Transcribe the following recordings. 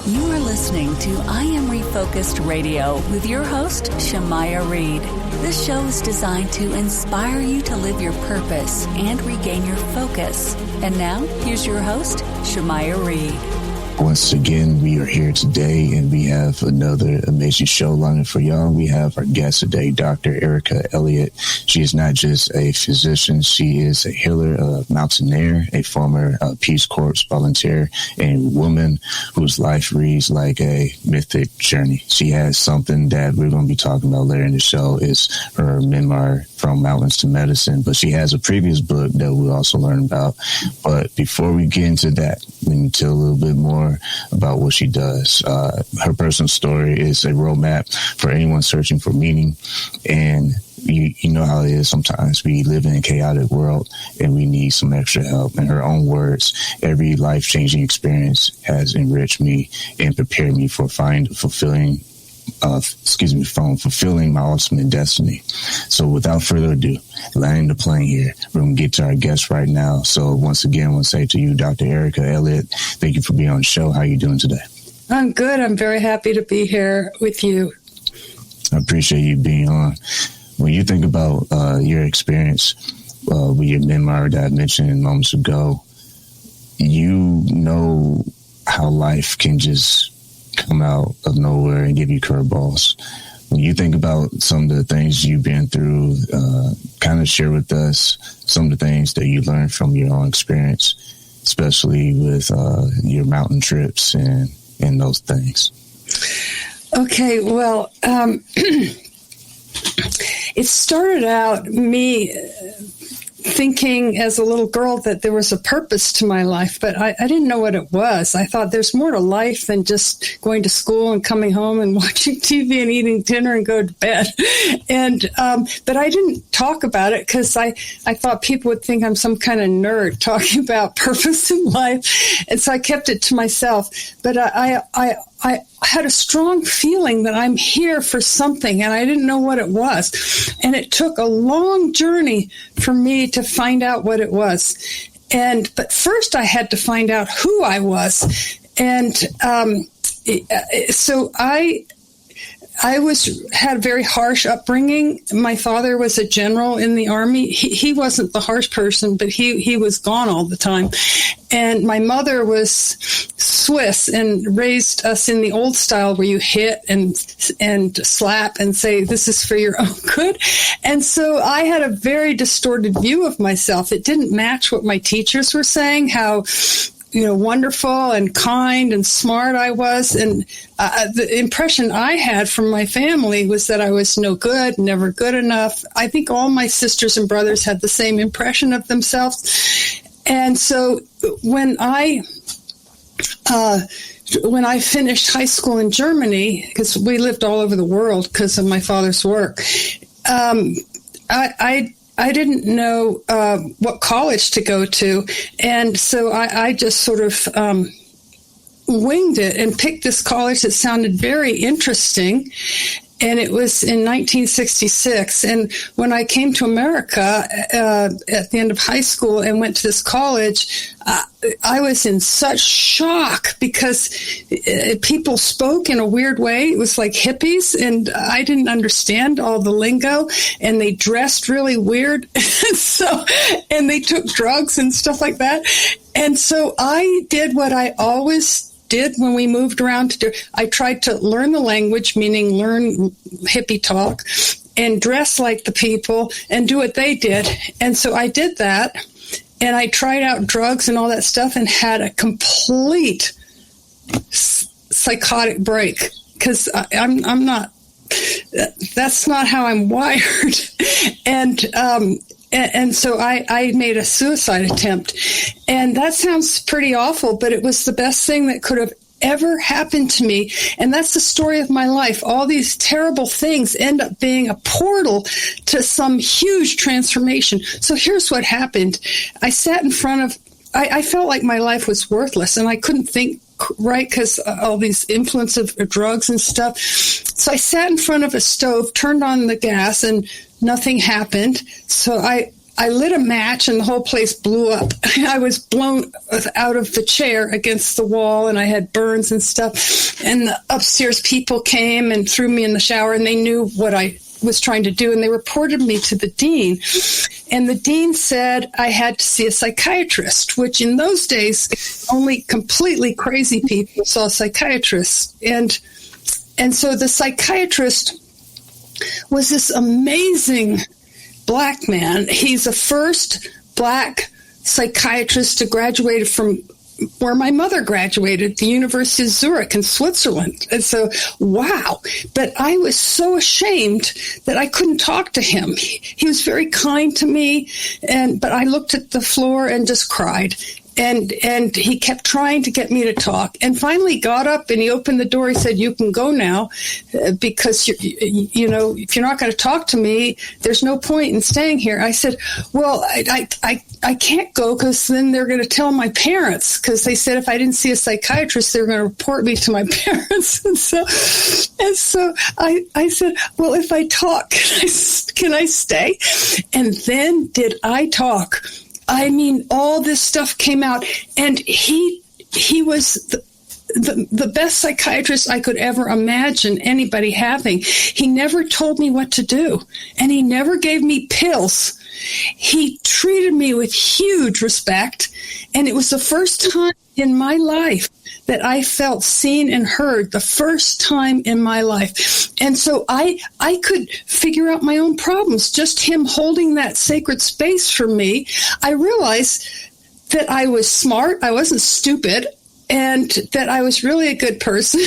You are listening to I Am Refocused Radio with your host, Shamaya Reed. This show is designed to inspire you to live your purpose and regain your focus. And now, here's your host, Shamaya Reed. Once again, we are here today, and we have another amazing show lined for y'all. We have our guest today, Dr. Erica Elliott. She is not just a physician, she is a healer, a mountaineer, a former Peace Corps volunteer, and woman whose life reads like a mythic journey. She has something that we're going to be talking about later in the show. Is her memoir, From Mountains to Medicine, but she has a previous book that we'll also learn about. But before we get into that, let me tell a little bit more about what she does. Her personal story is a roadmap for anyone searching for meaning. And you know how it is sometimes. We live in a chaotic world and we need some extra help. In her own words, every life-changing experience has enriched me and prepared me for fulfilling my ultimate destiny. So without further ado, landing the plane here, we're going to get to our guest right now. So once again, I want to say to you, Dr. Erica Elliott, thank you for being on the show. How are you doing today? I'm good. I'm very happy to be here with you. I appreciate you being on. When you think about your experience with your memoir that I mentioned moments ago, you know how life can just come out of nowhere and give you curveballs. When you think about some of the things you've been through, kind of share with us some of the things that you learned from your own experience, especially with your mountain trips and those things. Okay, well, it started out me thinking as a little girl that there was a purpose to my life, but I didn't know what it was. I thought there's more to life than just going to school and coming home and watching TV and eating dinner and go to bed. And but I didn't talk about it because I thought people would think I'm some kind of nerd talking about purpose in life. And so I kept it to myself. But I had a strong feeling that I'm here for something, and I didn't know what it was. And it took a long journey for me to find out what it was. But first I had to find out who I was. And so I had a very harsh upbringing. My father was a general in the Army. He wasn't the harsh person, but he was gone all the time. And my mother was Swiss and raised us in the old style where you hit and slap and say, this is for your own good. And so I had a very distorted view of myself. It didn't match what my teachers were saying, how wonderful and kind and smart I was. And the impression I had from my family was that I was no good, never good enough. I think all my sisters and brothers had the same impression of themselves. And so when I finished high school in Germany, because we lived all over the world because of my father's work, I didn't know what college to go to, and so I just sort of winged it and picked this college that sounded very interesting, and it was in 1966. And when I came to America at the end of high school and went to this college, I was in such shock because people spoke in a weird way. It was like hippies, and I didn't understand all the lingo, and they dressed really weird. And they took drugs and stuff like that. And so I did what I always did when we moved around to do. I tried to learn the language, meaning learn hippie talk, and dress like the people and do what they did. And so I did that. And I tried out drugs and all that stuff and had a complete psychotic break because I'm not. That's not how I'm wired. And so I made a suicide attempt. And that sounds pretty awful, but it was the best thing that could have ever happened to me. And that's the story of my life. All these terrible things end up being a portal to some huge transformation. So here's what happened. I sat in front of, I felt like my life was worthless and I couldn't think right because all these influence of drugs and stuff. So I sat in front of a stove, turned on the gas, and nothing happened. So I I lit a match and the whole place blew up. I was blown out of the chair against the wall, and I had burns and stuff. And the upstairs people came and threw me in the shower, and they knew what I was trying to do, and they reported me to the dean. And the dean said I had to see a psychiatrist, which in those days only completely crazy people saw psychiatrists. And so the psychiatrist was this amazing Black man. He's the first Black psychiatrist to graduate from where my mother graduated, the University of Zurich in Switzerland. And so, wow. But I was so ashamed that I couldn't talk to him. He was very kind to me, but I looked at the floor and just cried. And he kept trying to get me to talk, and finally got up and he opened the door. He said, "You can go now, because you know, if you're not going to talk to me, there's no point in staying here." I said, "Well, I can't go because then they're going to tell my parents, because they said if I didn't see a psychiatrist, they were going to report me to my parents." And so I said, "Well, if I talk, can I stay?" And then did I talk. I mean, all this stuff came out, and he was the best psychiatrist I could ever imagine anybody having. He never told me what to do, and he never gave me pills. He treated me with huge respect, and it was the first time in my life that I felt seen and heard, the first time in my life. And so I could figure out my own problems. Just him holding that sacred space for me, I realized that I was smart, I wasn't stupid, and that I was really a good person.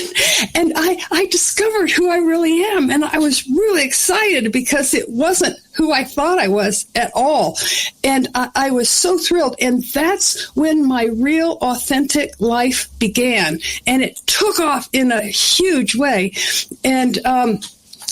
And I discovered who I really am. And I was really excited because it wasn't who I thought I was at all. And I was so thrilled. And that's when my real authentic life began. And it took off in a huge way. And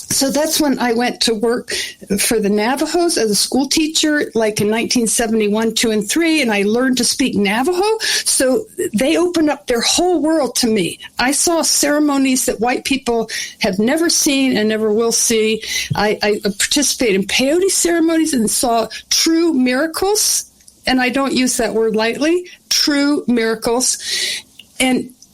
so that's when I went to work for the Navajos as a school teacher, like in 1971, 2, and 3, and I learned to speak Navajo. So they opened up their whole world to me. I saw ceremonies that white people have never seen and never will see. I participated in peyote ceremonies and saw true miracles, and I don't use that word lightly, true miracles.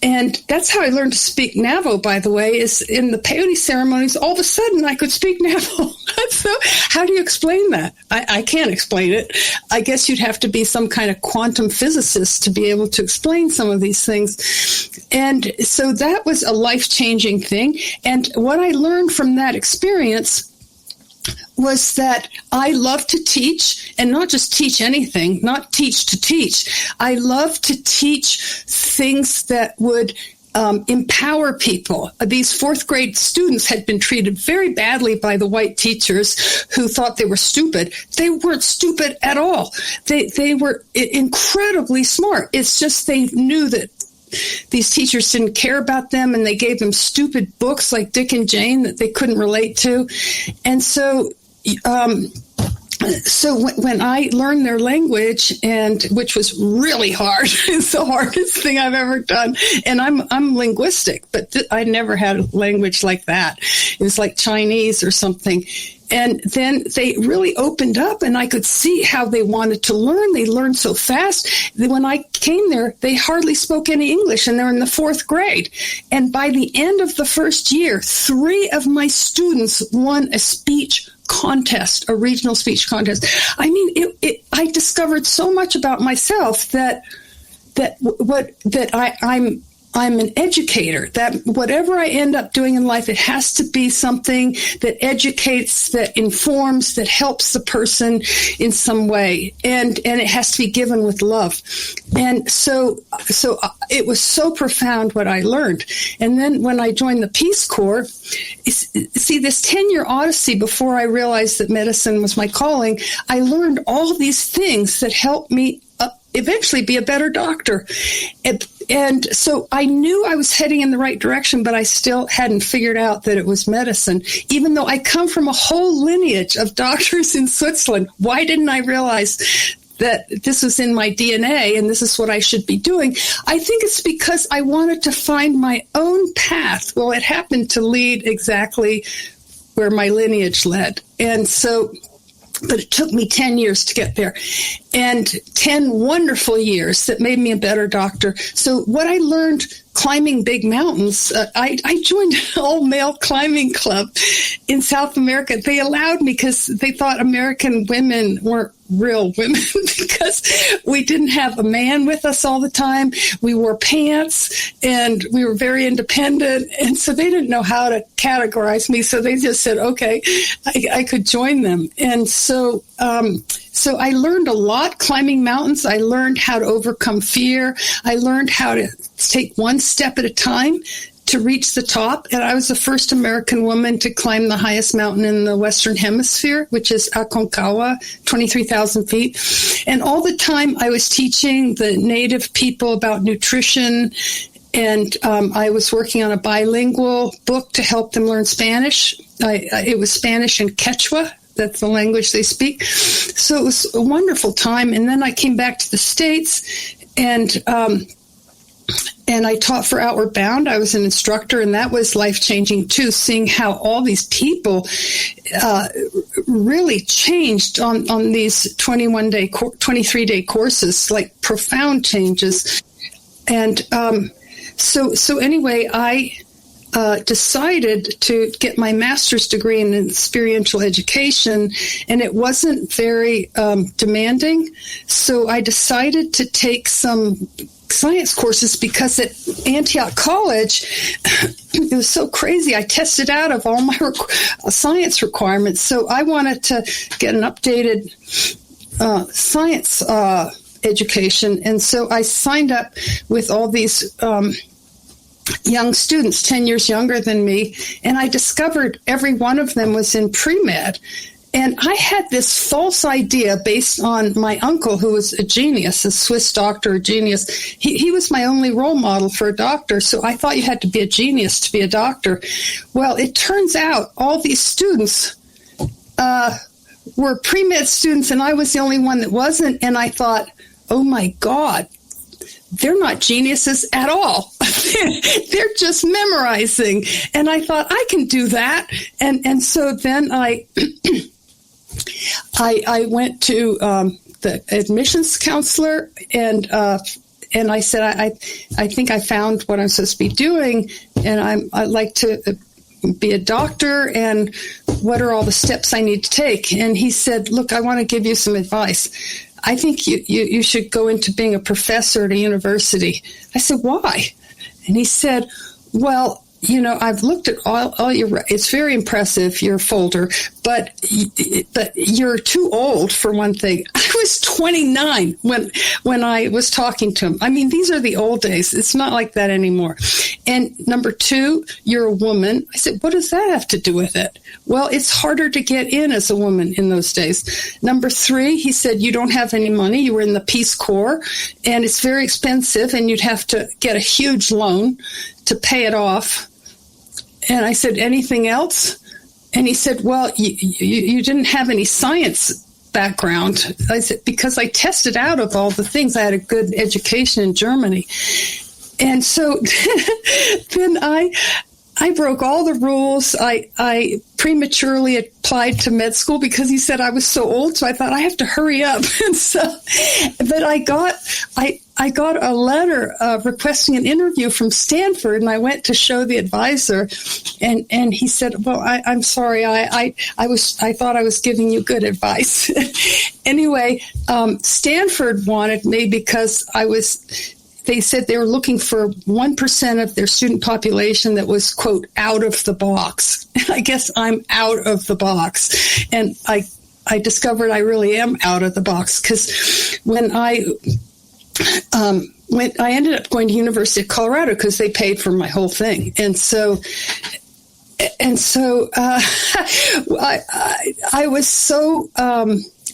And that's how I learned to speak Navajo, by the way, is in the peyote ceremonies. All of a sudden, I could speak Navajo. So how do you explain that? I can't explain it. I guess you'd have to be some kind of quantum physicist to be able to explain some of these things. And so that was a life-changing thing. And what I learned from that experience was that I love to teach, and not just teach anything, not teach to teach. I love to teach things that would empower people. These fourth grade students had been treated very badly by the white teachers who thought they were stupid. They weren't stupid at all. They were incredibly smart. It's just they knew that these teachers didn't care about them, and they gave them stupid books like Dick and Jane that they couldn't relate to. And so when I learned their language, and which was really hard, it's the hardest thing I've ever done. And I'm linguistic, but I never had a language like that. It was like Chinese or something. And then they really opened up, and I could see how they wanted to learn. They learned so fast. When I came there, they hardly spoke any English, and they're in the fourth grade. And by the end of the first year, 3 of my students won a speech contest, a regional speech contest. I mean, I discovered so much about myself I'm an educator, that whatever I end up doing in life, it has to be something that educates, that informs, that helps the person in some way. And it has to be given with love. And so it was so profound what I learned. And then when I joined the Peace Corps, see, this 10-year odyssey before I realized that medicine was my calling, I learned all these things that helped me eventually be a better doctor. And so I knew I was heading in the right direction, but I still hadn't figured out that it was medicine, even though I come from a whole lineage of doctors in Switzerland. Why didn't I realize that this was in my DNA and this is what I should be doing? I think it's because I wanted to find my own path. Well, it happened to lead exactly where my lineage led. And so But it took me 10 years to get there, and 10 wonderful years that made me a better doctor. So what I learned climbing big mountains, I joined an all-male climbing club in South America. They allowed me because they thought American women weren't real women because we didn't have a man with us all the time. We wore pants, and we were very independent, and so they didn't know how to categorize me, so they just said, okay, I could join them. And so I learned a lot climbing mountains. I learned how to overcome fear. I learned how to take one step at a time to reach the top. And I was the first American woman to climb the highest mountain in the Western Hemisphere, which is Aconcagua, 23,000 feet. And all the time I was teaching the native people about nutrition, and I was working on a bilingual book to help them learn Spanish. It was Spanish and Quechua. That's the language they speak. So it was a wonderful time. And then I came back to the States, and I taught for Outward Bound. I was an instructor, and that was life-changing too, seeing how all these people really changed on these 23-day courses, like profound changes. And so anyway, I decided to get my master's degree in experiential education, and it wasn't very demanding. So I decided to take some science courses because at Antioch College, it was so crazy. I tested out of all my science requirements. So I wanted to get an updated science education. And so I signed up with all these young students, 10 years younger than me, and I discovered every one of them was in pre-med. And I had this false idea based on my uncle, who was a genius, a Swiss doctor, a genius. He was my only role model for a doctor, so I thought you had to be a genius to be a doctor. Well, it turns out all these students were pre-med students, and I was the only one that wasn't, and I thought, oh my God, they're not geniuses at all. They're just memorizing. And I thought, I can do that. And so then I went to the admissions counselor, and I said, I think I found what I'm supposed to be doing, and I'd like to be a doctor, and what are all the steps I need to take? And he said, look, I want to give you some advice. I think you should go into being a professor at a university. I said, why? And he said, well, you know, I've looked at all your, it's very impressive, your folder, but you're too old for one thing. I was 29 when I was talking to him. I mean, these are the old days. It's not like that anymore. And number two, you're a woman. I said, what does that have to do with it? Well, it's harder to get in as a woman in those days. Number three, he said, you don't have any money. You were in the Peace Corps, and it's very expensive, and you'd have to get a huge loan to pay it off. And I said, anything else? And he said, well, you didn't have any science background. I said, because I tested out of all the things. I had a good education in Germany. And so then I broke all the rules. I prematurely applied to med school because he said I was so old, so I thought I have to hurry up. And so, but I got a letter requesting an interview from Stanford, and I went to show the advisor, and he said, well, I'm sorry, I thought I was giving you good advice. Anyway, Stanford wanted me because they said they were looking for 1% of their student population that was, quote, out of the box. I guess I'm out of the box. And I discovered I really am out of the box, because when I ended up going to University of Colorado because they paid for my whole thing. And so I was so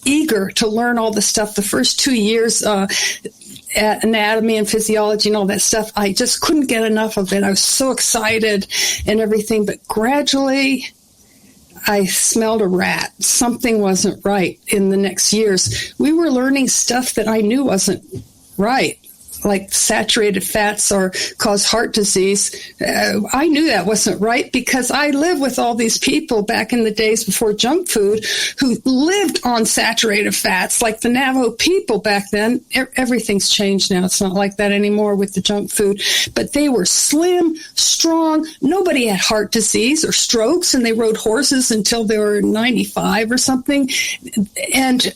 eager to learn all the stuff. The first 2 years, anatomy and physiology and all that stuff, I just couldn't get enough of it. I was so excited and everything, but gradually I smelled a rat. Something wasn't right in the next years. We were learning stuff that I knew wasn't right, like saturated fats cause heart disease. I knew that wasn't right because I lived with all these people back in the days before junk food who lived on saturated fats, like the Navajo people back then. Everything's changed now. It's not like that anymore with the junk food. But they were slim, strong. Nobody had heart disease or strokes, and they rode horses until they were 95 or something. And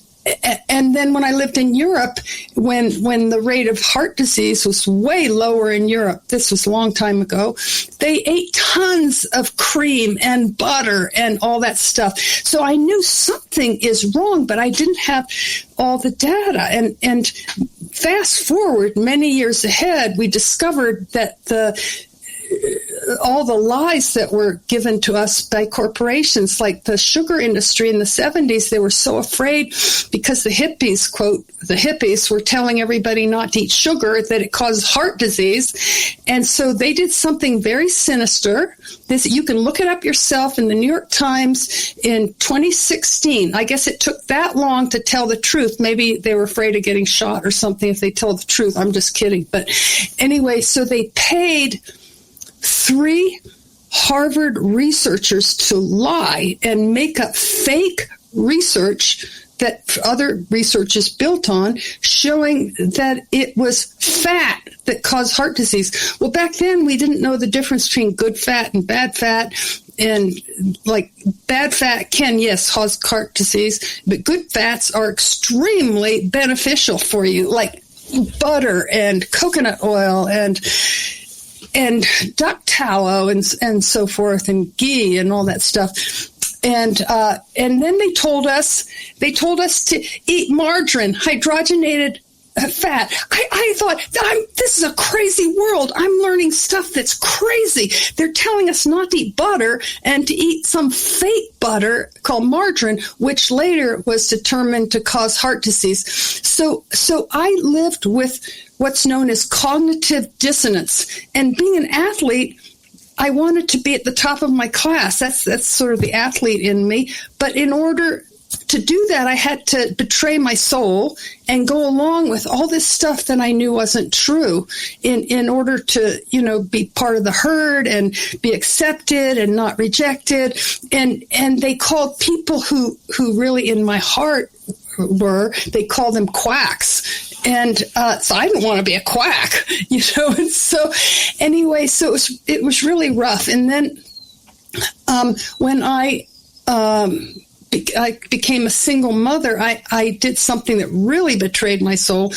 then when I lived in Europe, when the rate of heart disease was way lower in Europe, this was a long time ago, they ate tons of cream and butter and all that stuff. So I knew something is wrong, but I didn't have all the data. And fast forward many years ahead, we discovered that all the lies that were given to us by corporations, like the sugar industry in the 70s, they were so afraid because the hippies, quote, the hippies were telling everybody not to eat sugar, that it caused heart disease. And so they did something very sinister. This, you can look it up yourself in the New York Times in 2016. I guess it took that long to tell the truth. Maybe they were afraid of getting shot or something if they told the truth. I'm just kidding. But anyway, so they paid 3 Harvard researchers to lie and make up fake research that other research is built on, showing that it was fat that caused heart disease. Well, back then we didn't know the difference between good fat and bad fat. And like bad fat can, yes, cause heart disease, but good fats are extremely beneficial for you, like butter and coconut oil and duck tallow and so forth, and ghee and all that stuff. And then they told us to eat margarine, hydrogenated fat. I thought, this is a crazy world. I'm learning stuff that's crazy. They're telling us not to eat butter and to eat some fake butter called margarine, which later was determined to cause heart disease. So I lived with what's known as cognitive dissonance. And being an athlete, I wanted to be at the top of my class. That's sort of the athlete in me. But in order to do that, I had to betray my soul and go along with all this stuff that I knew wasn't true in order to, be part of the herd and be accepted and not rejected. And they called people who really in my heart they called them quacks. And so I didn't want to be a quack, And so anyway, so it was really rough. And then when I became a single mother, I did something that really betrayed my soul.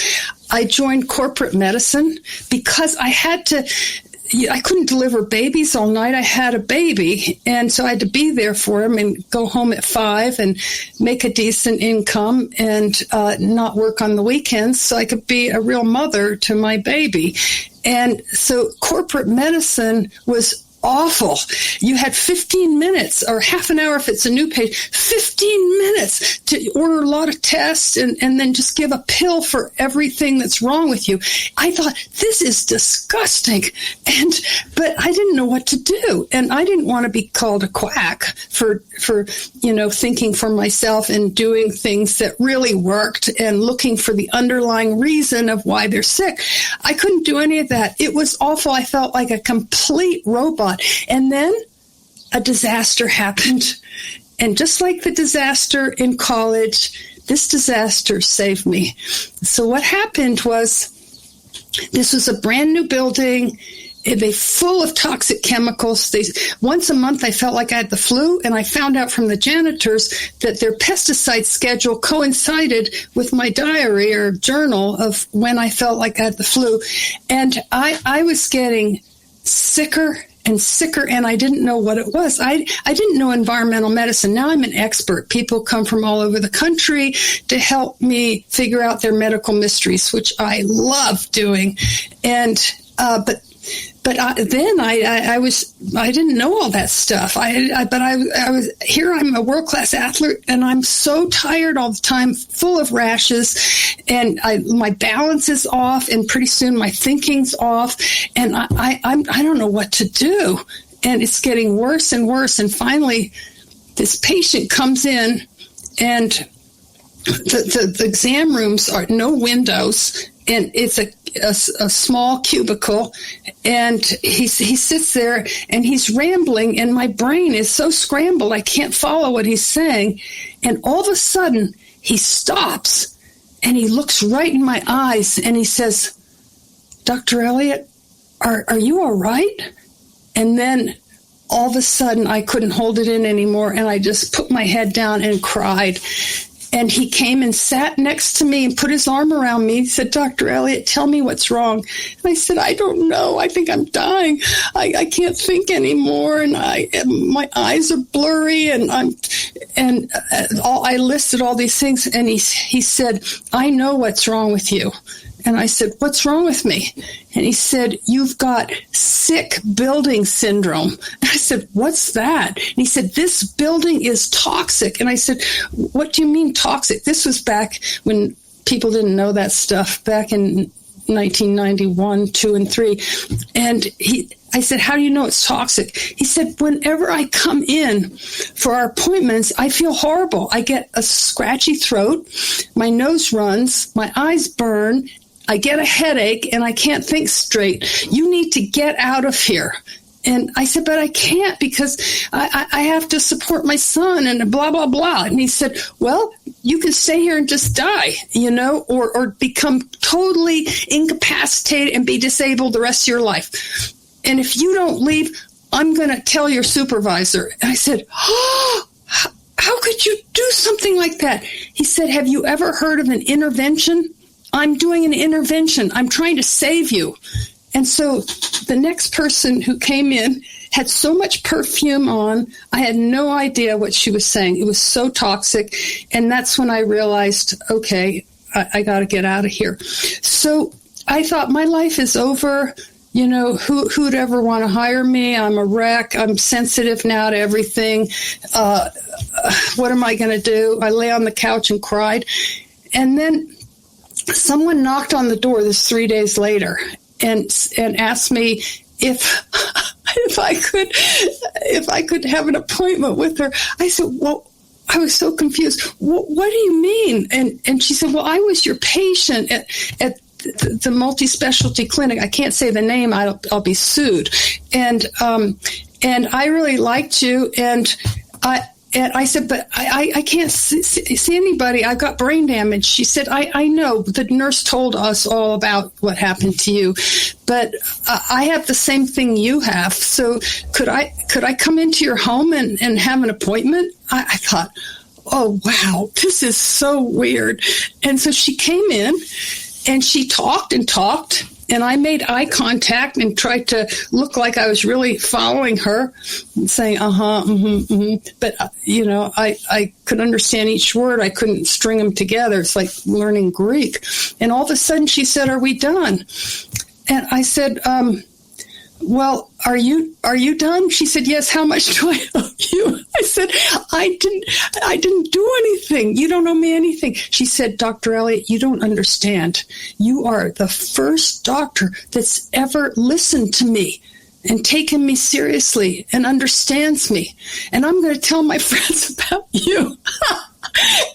I joined corporate medicine because I couldn't deliver babies all night. I had a baby, and so I had to be there for him and go home at 5 and make a decent income and not work on the weekends so I could be a real mother to my baby. And so corporate medicine was awful. You had 15 minutes or half an hour if it's a new patient, 15 minutes to order a lot of tests and then just give a pill for everything that's wrong with you. I thought, this is disgusting. But I didn't know what to do. And I didn't want to be called a quack for thinking for myself and doing things that really worked and looking for the underlying reason of why they're sick. I couldn't do any of that. It was awful. I felt like a complete robot. And then a disaster happened. And just like the disaster in college, this disaster saved me. So what happened was, this was a brand new building. They full of toxic chemicals. Once a month, I felt like I had the flu, and I found out from the janitors that their pesticide schedule coincided with my diary or journal of when I felt like I had the flu. And I was getting sicker and sicker, and I didn't know what it was. I didn't know environmental medicine. Now I'm an expert. People come from all over the country to help me figure out their medical mysteries, which I love doing. And but I didn't know all that stuff. But I was here. I'm a world-class athlete, and I'm so tired all the time, full of rashes, and my balance is off, and pretty soon my thinking's off, and I don't know what to do, and it's getting worse and worse. And finally, this patient comes in, and the exam rooms are no windows. And it's a small cubicle, and he sits there and he's rambling, and my brain is so scrambled I can't follow what he's saying. And all of a sudden he stops and he looks right in my eyes and he says, "Dr. Elliott, are you all right?" And then all of a sudden I couldn't hold it in anymore, and I just put my head down and cried. And he came and sat next to me and put his arm around me. He said, "Dr. Elliott, tell me what's wrong." And I said, "I don't know. I think I'm dying. I can't think anymore, and my eyes are blurry, and I listed all these things." And he said, "I know what's wrong with you." And I said, "What's wrong with me?" And he said, "You've got sick building syndrome." And I said, "What's that?" And he said, "This building is toxic." And I said, "What do you mean toxic?" This was back when people didn't know that stuff, back in 1991, 2, and 3. And I said, "How do you know it's toxic?" He said, "Whenever I come in for our appointments, I feel horrible. I get a scratchy throat, my nose runs, my eyes burn, I get a headache, and I can't think straight. You need to get out of here." And I said, "But I can't, because I have to support my son and blah, blah, blah." And he said, "Well, you can stay here and just die, or become totally incapacitated and be disabled the rest of your life. And if you don't leave, I'm going to tell your supervisor." And I said, "Oh, how could you do something like that?" He said, "Have you ever heard of an intervention? I'm doing an intervention. I'm trying to save you." And so the next person who came in had so much perfume on, I had no idea what she was saying. It was so toxic. And that's when I realized, okay, I got to get out of here. So I thought, my life is over. Who'd ever want to hire me? I'm a wreck. I'm sensitive now to everything. What am I going to do? I lay on the couch and cried. And then someone knocked on the door this 3 days later and asked me if I could have an appointment with her. I said, "Well," I was so confused. "What do you mean?" And she said, "Well, I was your patient at the multi-specialty clinic. I can't say the name. I'll be sued. And I really liked you. And I said, "But I can't see anybody. I got brain damage." She said, I know. The nurse told us all about what happened to you, but I have the same thing you have. So could I come into your home and have an appointment?" I thought, oh, wow, this is so weird. And so she came in and she talked and talked. And I made eye contact and tried to look like I was really following her and saying, But, I could understand each word. I couldn't string them together. It's like learning Greek. And all of a sudden she said, "Are we done?" And I said, "Well, are you done?" She said, "Yes. How much do I owe you?" I said, I didn't do anything. You don't owe me anything." She said, "Dr. Elliott, you don't understand. You are the first doctor that's ever listened to me and taken me seriously and understands me. And I'm going to tell my friends about you."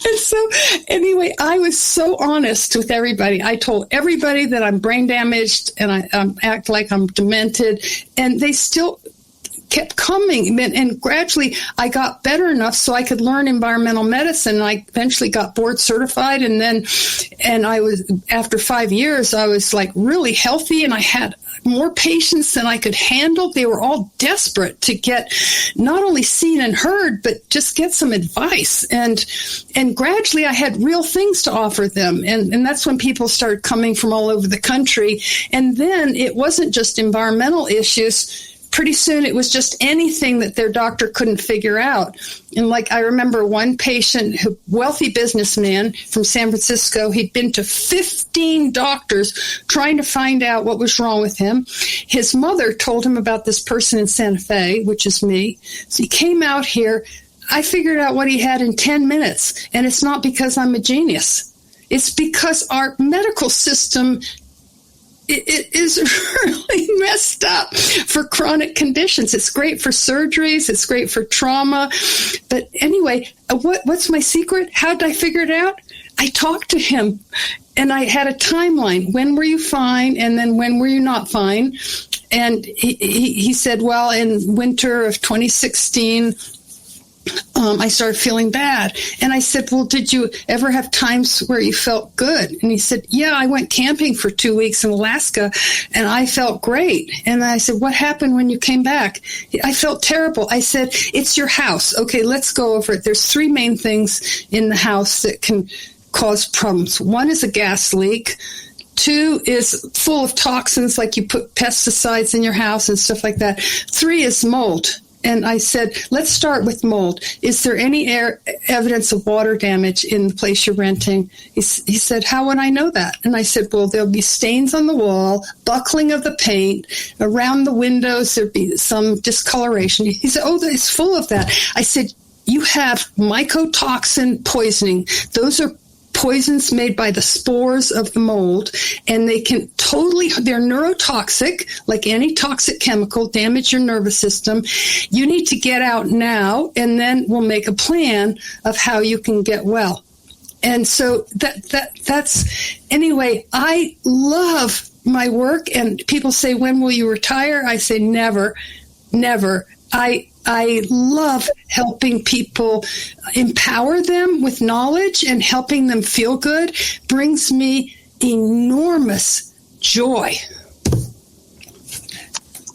And so, anyway, I was so honest with everybody. I told everybody that I'm brain damaged and I act like I'm demented, and they still kept coming. And gradually, I got better enough so I could learn environmental medicine. I eventually got board certified, and I was, after 5 years, I was like really healthy, and I had more patients than I could handle. They were all desperate to get not only seen and heard, but just get some advice. And gradually I had real things to offer them. And that's when people started coming from all over the country. And then it wasn't just environmental issues. Pretty soon it was just anything that their doctor couldn't figure out. And like, I remember one patient, a wealthy businessman from San Francisco, he'd been to 15 doctors trying to find out what was wrong with him. His mother told him about this person in Santa Fe, which is me. So he came out here. I figured out what he had in 10 minutes. And it's not because I'm a genius. It's because our medical system it is really messed up for chronic conditions. It's great for surgeries. It's great for trauma. But anyway, what's my secret? How did I figure it out? I talked to him, and I had a timeline. When were you fine? And then when were you not fine? And he said, well, in winter of 2016, I started feeling bad. And I said, well, did you ever have times where you felt good? And he said, yeah, I went camping for 2 weeks in Alaska, and I felt great. And I said, what happened when you came back? I felt terrible. I said, it's your house. Okay, let's go over it. There's 3 main things in the house that can cause problems. 1 is a gas leak. 2 is full of toxins, like you put pesticides in your house and stuff like that. 3 is mold. And I said, let's start with mold. Is there any evidence of water damage in the place you're renting? He said, how would I know that? And I said, well, there'll be stains on the wall, buckling of the paint, around the windows, there'd be some discoloration. He said, oh, it's full of that. I said, you have mycotoxin poisoning. Those are poisons made by the spores of the mold, and they're neurotoxic, like any toxic chemical, damage your nervous system. You need to get out now, and then we'll make a plan of how you can get well. And so that's anyway, I love my work, and people say, when will you retire? I say, never. I love helping people, empower them with knowledge, and helping them feel good brings me enormous joy.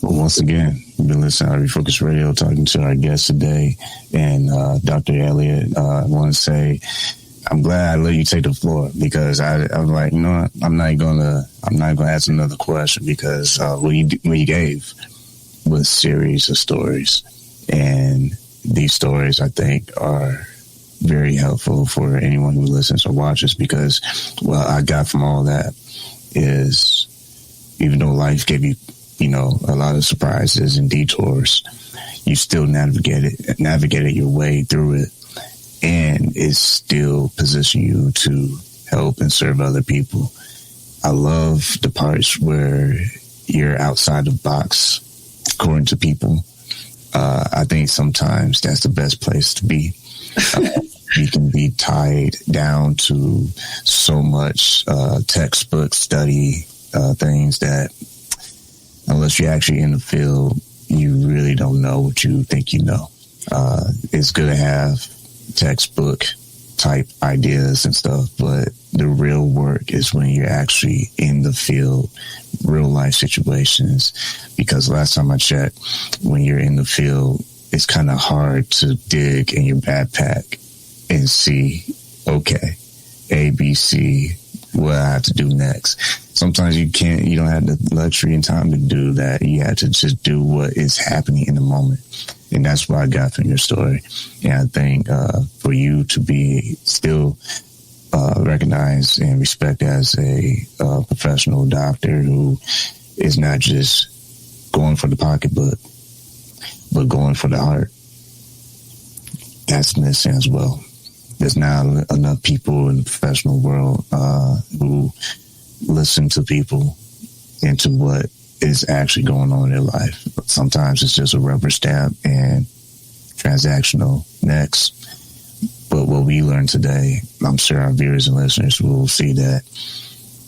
Well, once again, you've been listening to I Am Refocused Radio, talking to our guest today, and Dr. Elliott. I want to say, I'm glad I let you take the floor, because I'm like, you know what? I'm not gonna ask another question, because what you gave was a series of stories. And these stories, I think, are very helpful for anyone who listens or watches, because what I got from all that is, even though life gave you, a lot of surprises and detours, you still navigated your way through it, and it still positioned you to help and serve other people. I love the parts where you're outside the box, according to people. I think sometimes that's the best place to be. You can be tied down to so much textbook study things that, unless you're actually in the field, you really don't know what you think you know. It's good to have textbook type ideas and stuff, but the real work is when you're actually in the field, real life situations. Because last time I checked, when you're in the field, it's kind of hard to dig in your backpack and see, okay, A, B, C, what I have to do next. Sometimes you don't have the luxury and time to do that. You have to just do what is happening in the moment. And that's what I got from your story. And I think for you to be still recognized and respected as a professional doctor who is not just going for the pocketbook, but going for the heart, that's missing as well. There's not enough people in the professional world who listen to people and to what is actually going on in their life. Sometimes it's just a rubber stamp and transactional next. But what we learned today, I'm sure our viewers and listeners will see that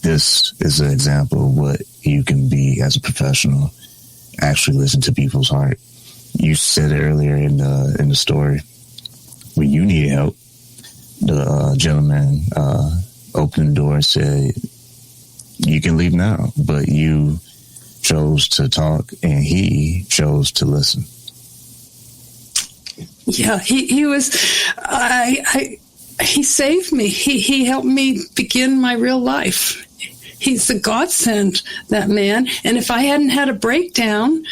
this is an example of what you can be as a professional. Actually listen to people's heart. You said earlier in the story, when you needed help, the gentleman opened the door and said, you can leave now, but you chose to talk, and he chose to listen. Yeah, he was, he saved me. He helped me begin my real life. He's a godsend, that man. And if I hadn't had a breakdown,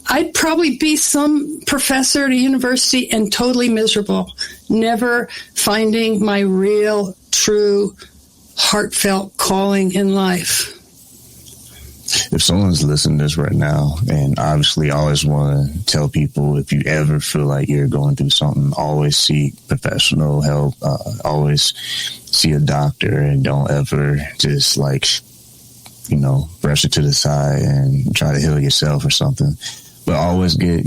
I'd probably be some professor at a university and totally miserable, never finding my real, true, heartfelt calling in life. If someone's listening to this right now, and obviously I always want to tell people, if you ever feel like you're going through something, always seek professional help, always see a doctor, and don't ever just brush it to the side and try to heal yourself or something. But always get,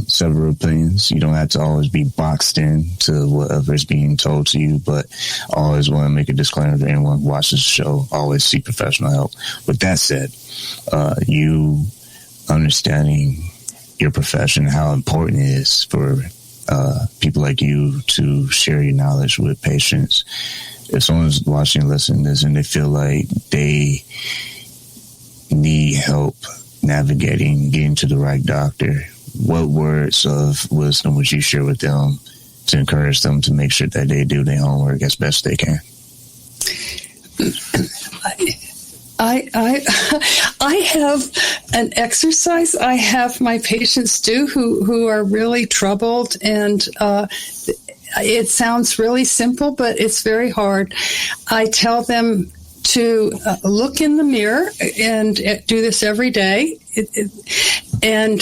several opinions. You don't have to always be boxed in to whatever is being told to you, but always want to make a disclaimer to anyone who watches the show. Always seek professional help. With that said, you understanding your profession, how important it is for people like you to share your knowledge with patients. If someone's watching and listening to this and they feel like they need help navigating, getting to the right doctor, what words of wisdom would you share with them to encourage them to make sure that they do their homework as best they can? I have an exercise I have my patients do who are really troubled, and it sounds really simple, but it's very hard. I tell them to look in the mirror and do this every day, and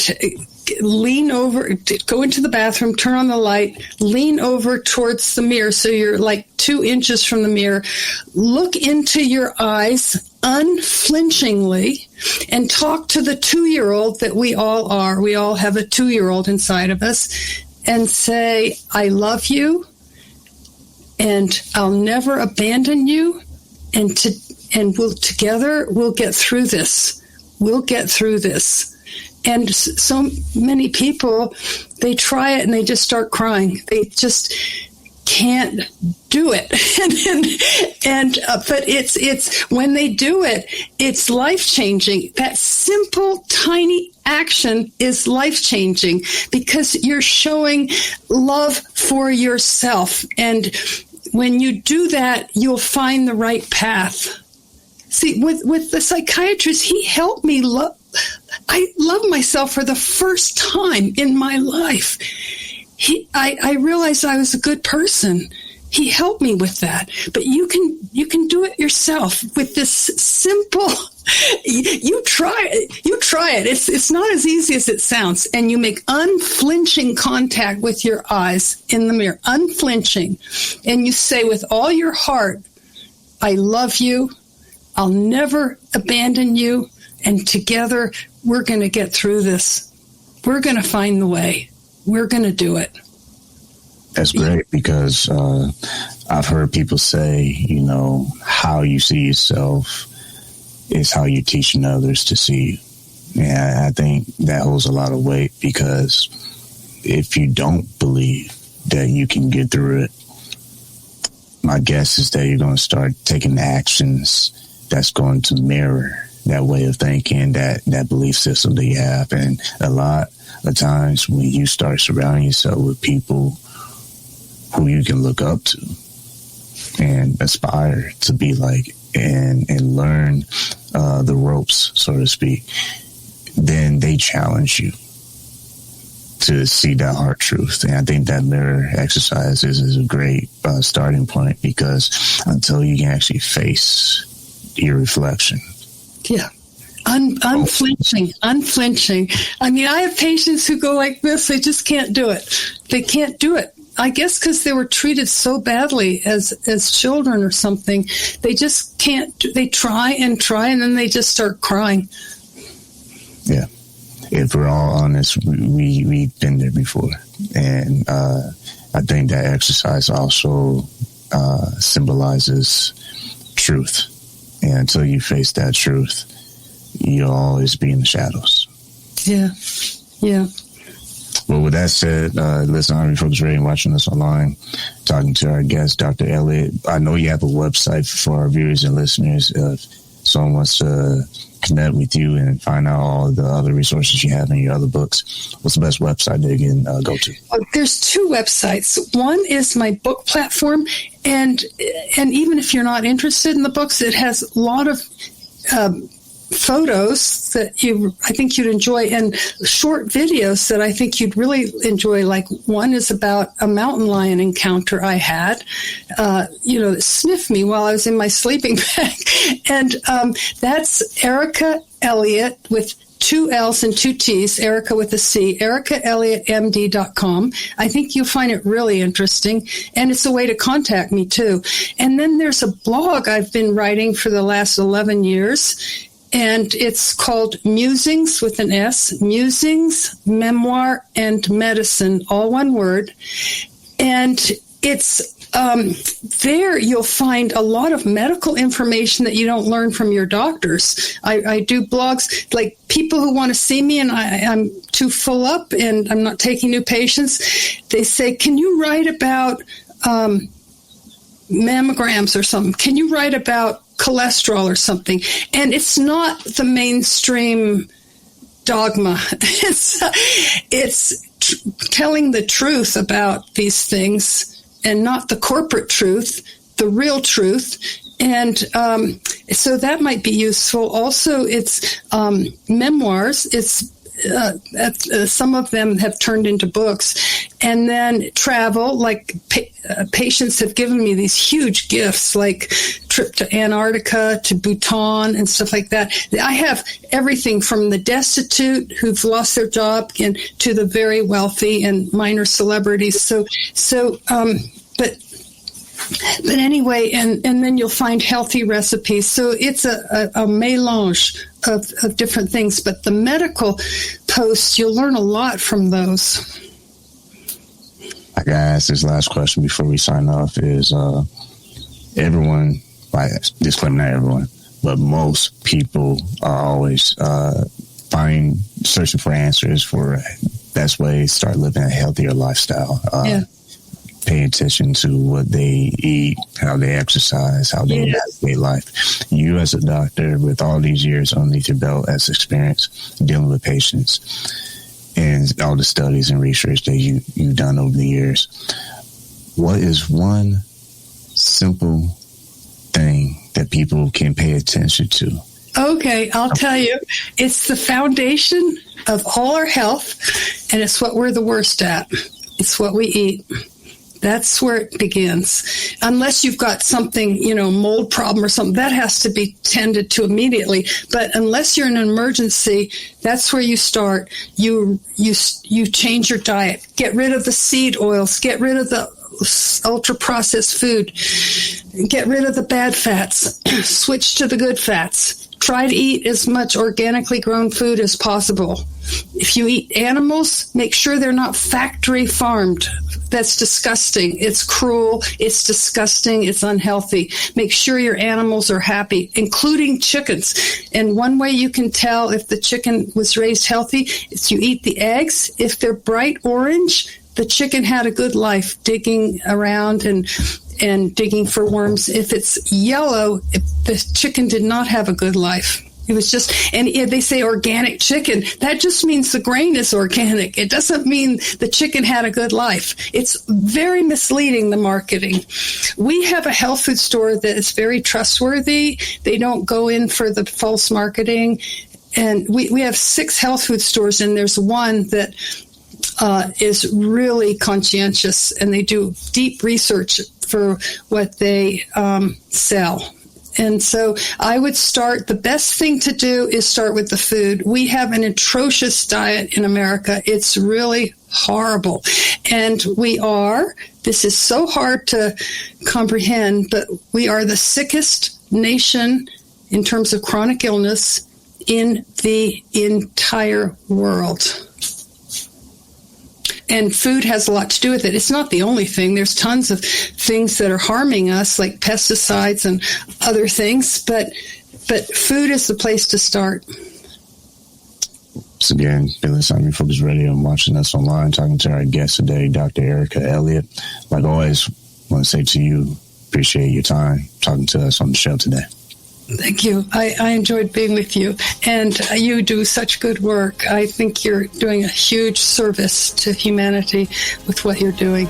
lean over, go into the bathroom, turn on the light, lean over towards the mirror so you're like 2 inches from the mirror. Look into your eyes unflinchingly and talk to the 2-year-old that we all are. We all have a 2-year-old inside of us, and say, I love you, and I'll never abandon you, and together we'll get through this. We'll get through this. And so many people, they try it and they just start crying. They just can't do it. But it's when they do it, it's life-changing. That simple, tiny action is life-changing because you're showing love for yourself. And when you do that, you'll find the right path. See, with the psychiatrist, he helped me I love myself for the first time in my life. I realized I was a good person. He helped me with that. But you can do it yourself with this simple. You try it. It's not as easy as it sounds. And you make unflinching contact with your eyes in the mirror, unflinching, and you say with all your heart, "I love you. I'll never abandon you. And together, we're going to get through this. We're going to find the way. We're going to do it." That's great, because I've heard people say, how you see yourself is how you're teaching others to see you. And I think that holds a lot of weight, because if you don't believe that you can get through it, my guess is that you're going to start taking actions that's going to mirror that way of thinking, that belief system that you have. And a lot of times when you start surrounding yourself with people who you can look up to and aspire to be like, and learn the ropes, so to speak, then they challenge you to see that heart truth. And I think that mirror exercise is a great starting point, because until you can actually face your reflection. Yeah. Unflinching. I mean, I have patients who go like this. They just can't do it. They can't do it. I guess because they were treated so badly as children or something. They just can't. They try, and then they just start crying. Yeah. If we're all honest, we've been there before. And I think that exercise also symbolizes truth. And until you face that truth, you'll always be in the shadows. Yeah. Well, with that said, listen, I Am Refocused Radio, watching us online, talking to our guest, Dr. Elliott. I know you have a website for our viewers and listeners. If someone wants to connect with you and find out all the other resources you have in your other books, what's the best website they can go to? There's 2 websites. One is my book platform, and even if you're not interested in the books, it has a lot of photos that I think you'd enjoy, and short videos that I think you'd really enjoy. Like one is about a mountain lion encounter I had, that sniffed me while I was in my sleeping bag. And that's Erica Elliott with 2 L's and 2 T's, Erica with a C, EricaElliottMD.com. I think you'll find it really interesting, and it's a way to contact me too. And then there's a blog I've been writing for the last 11 years, and it's called Musings with an S, Musings, Memoir, and Medicine, all one word. And it's there you'll find a lot of medical information that you don't learn from your doctors. I do blogs, like people who want to see me and I'm too full up and I'm not taking new patients. They say, can you write about mammograms or something? Can you write about cholesterol or something? And it's not the mainstream dogma. It's telling the truth about these things, and not the corporate truth, the real truth. And so that might be useful. Also, it's memoirs. It's some of them have turned into books. And then travel, like patients have given me these huge gifts, like trip to Antarctica, to Bhutan, and stuff like that. I have everything from the destitute who've lost their job and to the very wealthy and minor celebrities. But anyway, and then you'll find healthy recipes. So it's a mélange of different things. But the medical posts, you'll learn a lot from those. I gotta ask this last question before we sign off. Is everyone, disclaimer, not everyone, but most people are always searching for answers for best ways to start living a healthier lifestyle. Pay attention to what they eat, how they exercise, how they navigate life. You as a doctor with all these years underneath your belt as experience dealing with patients and all the studies and research that you've done over the years, what is one simple thing that people can pay attention to? Okay, I'll tell you. It's the foundation of all our health, and it's what we're the worst at. It's what we eat. That's where it begins. Unless you've got something, mold problem or something, that has to be tended to immediately. But unless you're in an emergency, that's where you start. You change your diet. Get rid of the seed oils. Get rid of the ultra-processed food. Get rid of the bad fats. Switch to the good fats. Try to eat as much organically grown food as possible. If you eat animals, make sure they're not factory farmed. That's disgusting. It's cruel. It's disgusting. It's unhealthy. Make sure your animals are happy, including chickens. And one way you can tell if the chicken was raised healthy is you eat the eggs. If they're bright orange, the chicken had a good life digging around and digging for worms. If it's yellow, the chicken did not have a good life. It was just, and they say organic chicken. That just means the grain is organic. It doesn't mean the chicken had a good life. It's very misleading, the marketing. We have a health food store that is very trustworthy. They don't go in for the false marketing. And we have 6 health food stores, and there's one that is really conscientious, and they do deep research for what they sell. And so I would start, the best thing to do is start with the food. We have an atrocious diet in America. It's really horrible. And this is so hard to comprehend, but we are the sickest nation in terms of chronic illness in the entire world. And food has a lot to do with it. It's not the only thing. There's tons of things that are harming us, like pesticides and other things, but food is the place to start. Once again, you're listening to I Am Refocused Radio and watching us online, talking to our guest today, Dr. Erica Elliott. Like always, I want to say to you, appreciate your time talking to us on the show today. Thank you. I enjoyed being with you, and you do such good work. I think you're doing a huge service to humanity with what you're doing.